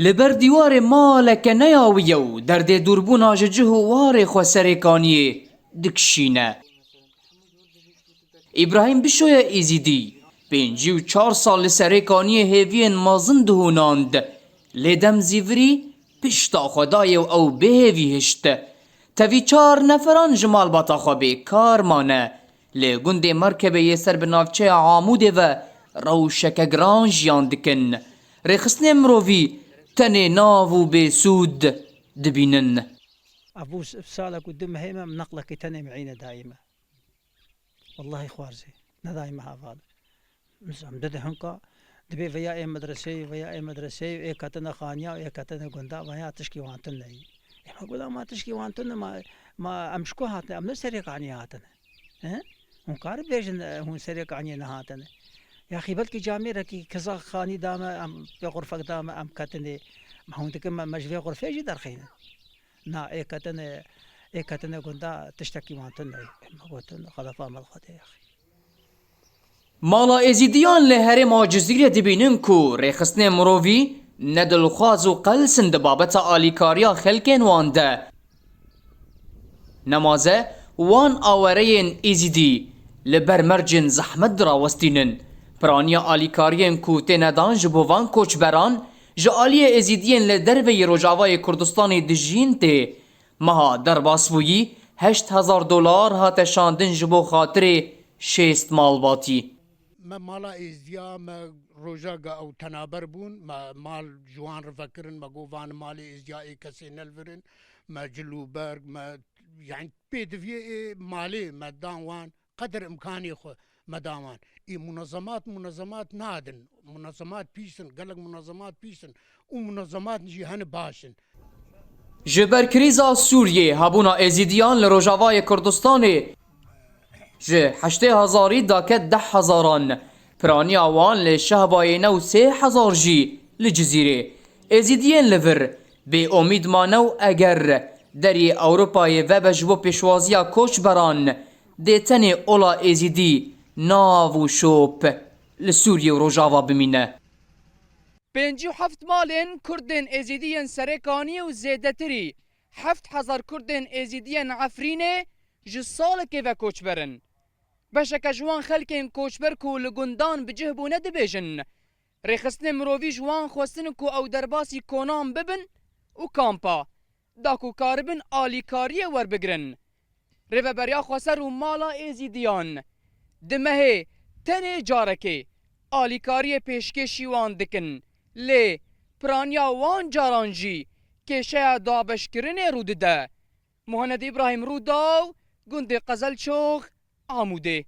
لبر دیوار مالک نیاویه و درد دوربونا جه وار خو سرکانیه دکشینه. ابراهیم بشویا ایزیدی 54 سال سرکانی هیوین مازن دهوناند لیدم زیوری پشتا خدای او به هیوی هشت تاوی 4 نفران جمال باتا خوابه کار مانه لی گنده مرکبه یه سر بنافچه عاموده و روشک گران جیان دکن ریخسن مرووی تنه ناو به سود دبینن. أبو سالة قدام هيمة منقلة تاني معينة دائمة والله خوارزي دائما هذا مسام ده هنكا دبي ويا أي مدرسة ويا أي مدرسة أي كاتنا خانيا أي كاتنا قندا ويا تشكي وانتن لي ما قولا ما تشكي وانتن ما أمشكو هاتنا أم نسرق عني هاتنا ها هم كارب بيجن هم سرق عني نهاتنا يا أخي بلكي جاميرة كي كذا خاني دامة أم في غرفة دامة أم كاتني ما هو تكمل مجفي غرفة جي درخينا نا اي كاتنا قندا تشتكي وانتن لي ما قلت خلفا ملخط يا أخي مالا ازیدیان لهره ما جزیره دبینن کو ریخستن مرووی ندل خواز و قلسن دبابت آلیکاریا خلکن وانده نمازه وان آورین ازیدی لبر مرجن زحمت راوستینن پرانیا آلیکارین کو تندان جبوان کوچبران جالی ازیدین لدروی روجاوای کردستان دجین ته مها در باسبویی $8,000 هات شاندن جبو خاطر 6 مالباتی ما مالا ازدیا ما روجا او تنابر بون ما مال جوان رفكرن ما قوفان مالي ازدیا اي كسي نلفرن ما جلو برق ما يعني بيدفي مالي ما داوان قدر امكاني خو ما داوان اي منظمات نادن منظمات بيسن قالك منظمات بيسن ومنظمات جيهان باشن جبر کریزا سوریه هبونا ازیدیان لروجاوای کردستان جه 8,000 داکت 10,000 پرانی آوان لشهبای نو 3,000 جی لجزیره ازیدین لور به امید مانو اگر دری اوروپای و بجبو پیشوازیا کوچ بران دیتن اولا ازیدی ناو شوپ لسوریه و روجاوا بمینه 57 مالن کردن ازیدین سرکانی و زیدتری 7,000 کردن ازیدین عفرینه جسالك و کوچ برن بشک جوان خلکن کوچبر کو لگندان بجه بونه دبیجن ریخستن مرووی جوان خواستن کو او درباسی کونام ببن و کامپا داکو کاربن آلیکاریه ور بگرن ریو بریا خواسر و مالا ازیدیان دمه تنه جارکه آلیکاریه پیشکشی وان دکن لی پرانیا وان جارانجی که شاید دابشکرن رود ده مهند ابراهیم روداو گند قزل چوخ آموده